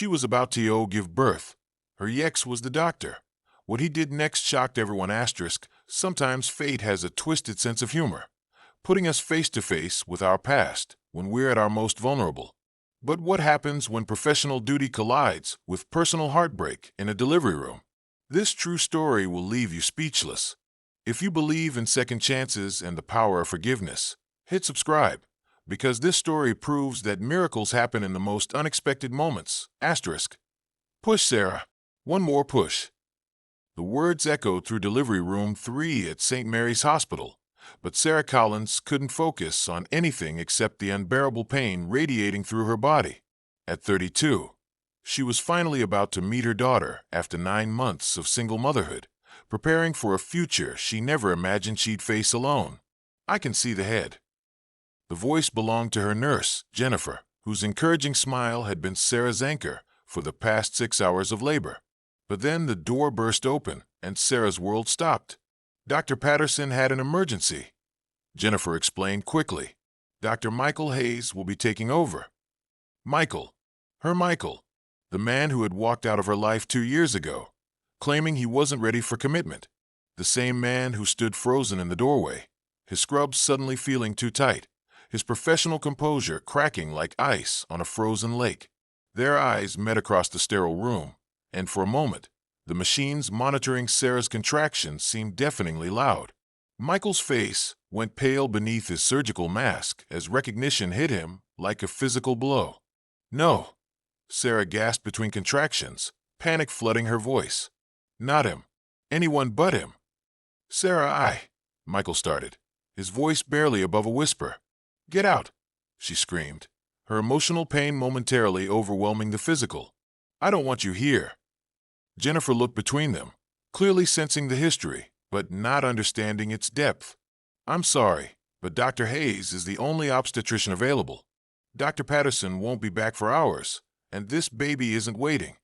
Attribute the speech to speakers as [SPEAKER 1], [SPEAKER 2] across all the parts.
[SPEAKER 1] She was about to give birth. Her ex was the doctor. What he did next shocked everyone. Sometimes fate has a twisted sense of humor, putting us face to face with our past when we're at our most vulnerable. But what happens when professional duty collides with personal heartbreak in a delivery room? This true story will leave you speechless. If you believe in second chances and the power of forgiveness, hit subscribe, because this story proves that miracles happen in the most unexpected moments. Push, Sarah. One more push. The words echoed through delivery room 3 at St. Mary's Hospital, but Sarah Collins couldn't focus on anything except the unbearable pain radiating through her body. At 32, she was finally about to meet her daughter after 9 months of single motherhood, preparing for a future she never imagined she'd face alone. I can see the head. The voice belonged to her nurse, Jennifer, whose encouraging smile had been Sarah's anchor for the past 6 hours of labor. But then the door burst open and Sarah's world stopped. Dr. Patterson had an emergency. Jennifer explained quickly. Dr. Michael Hayes will be taking over. Michael. Her Michael. The man who had walked out of her life 2 years ago, claiming he wasn't ready for commitment. The same man who stood frozen in the doorway, his scrubs suddenly feeling too tight, his professional composure cracking like ice on a frozen lake. Their eyes met across the sterile room, and for a moment, the machines monitoring Sarah's contractions seemed deafeningly loud. Michael's face went pale beneath his surgical mask as recognition hit him like a physical blow. No, Sarah gasped between contractions, panic flooding her voice. Not him. Anyone but him. Sarah, Michael started, his voice barely above a whisper. Get out, she screamed, her emotional pain momentarily overwhelming the physical. I don't want you here. Jennifer looked between them, clearly sensing the history, but not understanding its depth. I'm sorry, but Dr. Hayes is the only obstetrician available. Dr. Patterson won't be back for hours, and this baby isn't waiting.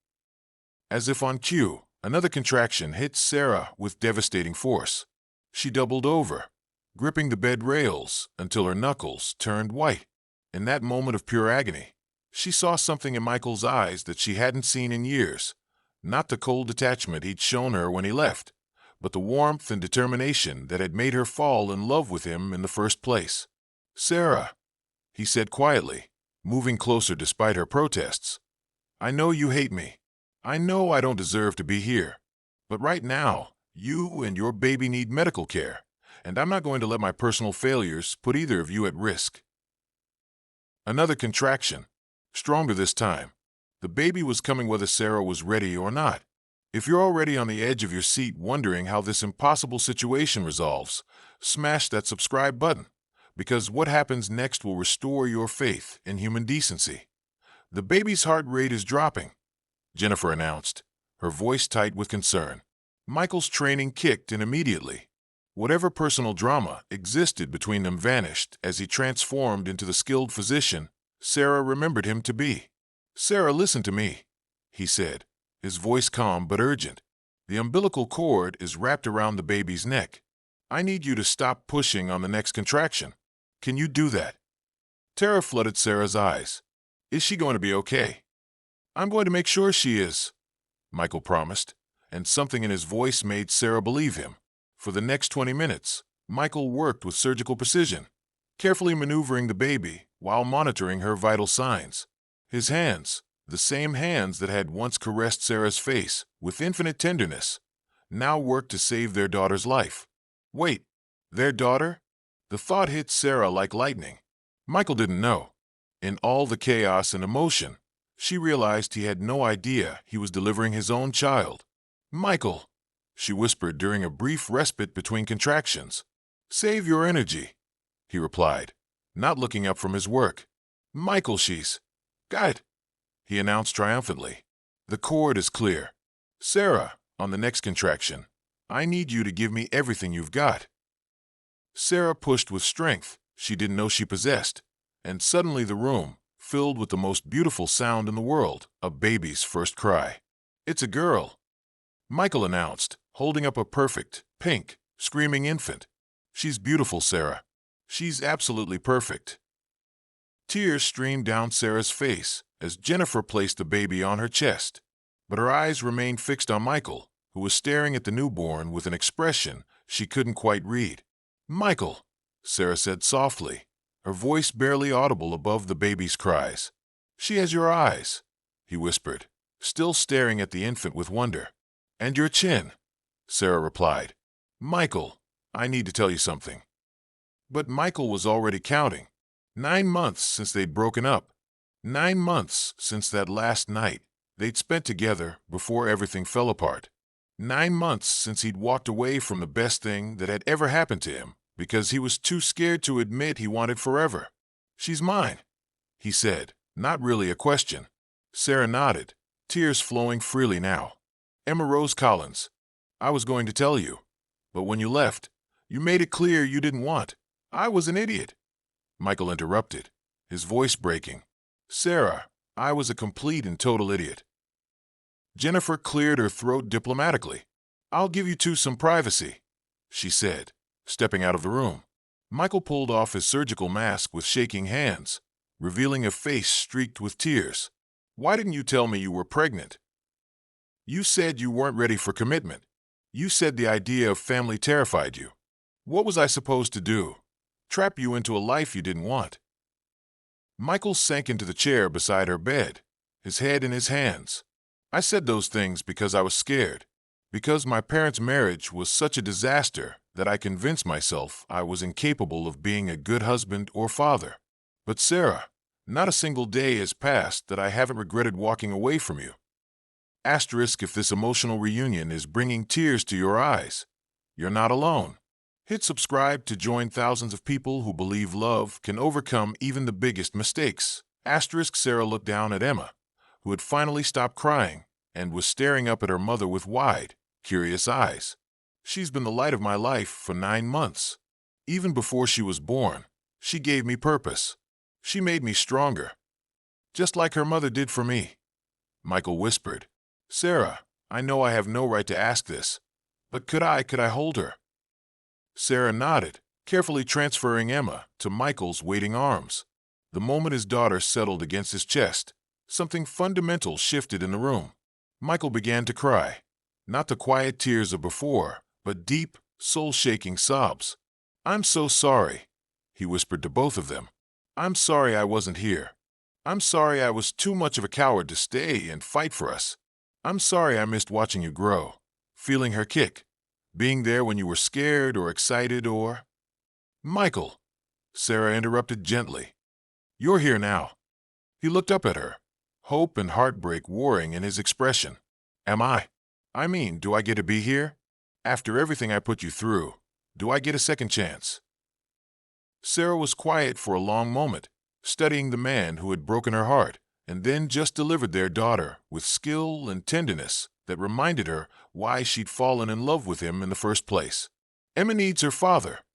[SPEAKER 1] As if on cue, another contraction hit Sarah with devastating force. She doubled over, gripping the bed rails until her knuckles turned white. In that moment of pure agony, she saw something in Michael's eyes that she hadn't seen in years. Not the cold detachment he'd shown her when he left, but the warmth and determination that had made her fall in love with him in the first place. Sarah, he said quietly, moving closer despite her protests. I know you hate me. I know I don't deserve to be here. But right now, you and your baby need medical care, and I'm not going to let my personal failures put either of you at risk. Another contraction, stronger this time. The baby was coming whether Sarah was ready or not. If you're already on the edge of your seat wondering how this impossible situation resolves, smash that subscribe button, because what happens next will restore your faith in human decency. The baby's heart rate is dropping, Jennifer announced, her voice tight with concern. Michael's training kicked in immediately. Whatever personal drama existed between them vanished as he transformed into the skilled physician Sarah remembered him to be. Sarah, listen to me, he said, his voice calm but urgent. The umbilical cord is wrapped around the baby's neck. I need you to stop pushing on the next contraction. Can you do that? Terror flooded Sarah's eyes. Is she going to be okay? I'm going to make sure she is, Michael promised, and something in his voice made Sarah believe him. For the next 20 minutes, Michael worked with surgical precision, carefully maneuvering the baby while monitoring her vital signs. His hands, the same hands that had once caressed Sarah's face with infinite tenderness, now worked to save their daughter's life. Wait, their daughter? The thought hit Sarah like lightning. Michael didn't know. In all the chaos and emotion, she realized he had no idea he was delivering his own child. Michael, she whispered during a brief respite between contractions. Save your energy, he replied, not looking up from his work. Michael, she's got it, he announced triumphantly. The cord is clear. Sarah, on the next contraction, I need you to give me everything you've got. Sarah pushed with strength she didn't know she possessed, and suddenly the room filled with the most beautiful sound in the world, a baby's first cry. It's a girl, Michael announced, holding up a perfect, pink, screaming infant. She's beautiful, Sarah. She's absolutely perfect. Tears streamed down Sarah's face as Jennifer placed the baby on her chest. But her eyes remained fixed on Michael, who was staring at the newborn with an expression she couldn't quite read. "Michael," Sarah said softly, her voice barely audible above the baby's cries. "She has your eyes," he whispered, still staring at the infant with wonder. "And your chin," Sarah replied. "Michael, I need to tell you something." But Michael was already counting. 9 months since they'd broken up. 9 months since that last night they'd spent together before everything fell apart. 9 months since he'd walked away from the best thing that had ever happened to him because he was too scared to admit he wanted forever. "She's mine," he said, not really a question. Sarah nodded, tears flowing freely now. "Emma Rose Collins, I was going to tell you, but when you left, you made it clear you didn't want. I was an idiot," Michael interrupted, his voice breaking. "Sarah, I was a complete and total idiot." Jennifer cleared her throat diplomatically. "I'll give you two some privacy," she said, stepping out of the room. Michael pulled off his surgical mask with shaking hands, revealing a face streaked with tears. "Why didn't you tell me you were pregnant? You said you weren't ready for commitment. You said the idea of family terrified you. What was I supposed to do? Trap you into a life you didn't want?" Michael sank into the chair beside her bed, his head in his hands. "I said those things because I was scared, because my parents' marriage was such a disaster that I convinced myself I was incapable of being a good husband or father. But Sarah, not a single day has passed that I haven't regretted walking away from you." Asterisk if this emotional reunion is bringing tears to your eyes. You're not alone. Hit subscribe to join thousands of people who believe love can overcome even the biggest mistakes. Asterisk Sarah looked down at Emma, who had finally stopped crying and was staring up at her mother with wide, curious eyes. "She's been the light of my life for 9 months. Even before she was born, she gave me purpose. She made me stronger. Just like her mother did for me," Michael whispered. "Sarah, I know I have no right to ask this, but could I hold her?" Sarah nodded, carefully transferring Emma to Michael's waiting arms. The moment his daughter settled against his chest, something fundamental shifted in the room. Michael began to cry, not the quiet tears of before, but deep, soul-shaking sobs. "I'm so sorry," he whispered to both of them. "I'm sorry I wasn't here. I'm sorry I was too much of a coward to stay and fight for us. I'm sorry I missed watching you grow, feeling her kick, being there when you were scared or excited or—" "Michael," Sarah interrupted gently. "You're here now." He looked up at her, hope and heartbreak warring in his expression. "Am I? I mean, do I get to be here? After everything I put you through, do I get a second chance?" Sarah was quiet for a long moment, studying the man who had broken her heart, and then just delivered their daughter with skill and tenderness that reminded her why she'd fallen in love with him in the first place. "Emma needs her father,"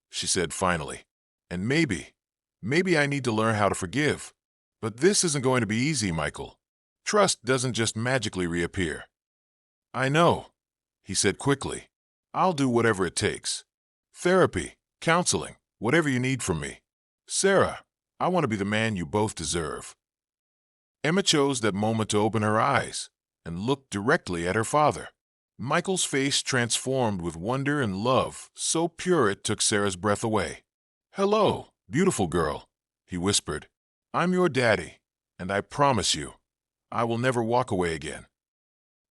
[SPEAKER 1] she said finally. "And maybe I need to learn how to forgive. But this isn't going to be easy, Michael. Trust doesn't just magically reappear." "I know," he said quickly. "I'll do whatever it takes. Therapy, counseling, whatever you need from me. Sarah, I want to be the man you both deserve." Emma chose that moment to open her eyes and looked directly at her father. Michael's face transformed with wonder and love so pure it took Sarah's breath away. "Hello, beautiful girl," he whispered. "I'm your daddy, and I promise you, I will never walk away again."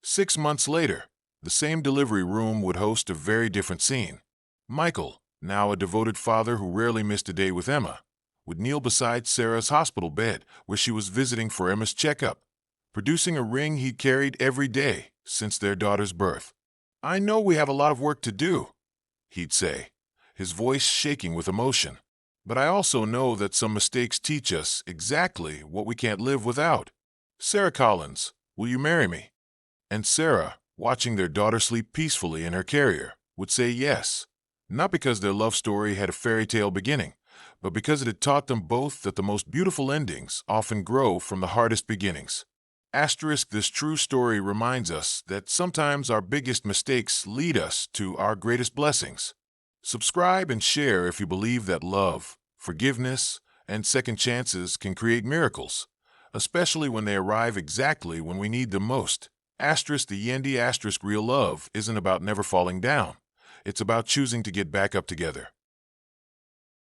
[SPEAKER 1] 6 months later, the same delivery room would host a very different scene. Michael, now a devoted father who rarely missed a day with Emma, would kneel beside Sarah's hospital bed where she was visiting for Emma's checkup, producing a ring he'd carried every day since their daughter's birth. "I know we have a lot of work to do," he'd say, his voice shaking with emotion. "But I also know that some mistakes teach us exactly what we can't live without. Sarah Collins, will you marry me?" And Sarah, watching their daughter sleep peacefully in her carrier, would say yes, not because their love story had a fairy tale beginning, but because it had taught them both that the most beautiful endings often grow from the hardest beginnings. Asterisk this true story reminds us that sometimes our biggest mistakes lead us to our greatest blessings. Subscribe and share if you believe that love, forgiveness, and second chances can create miracles, especially when they arrive exactly when we need them most. Asterisk the Yendi asterisk real love isn't about never falling down. It's about choosing to get back up together.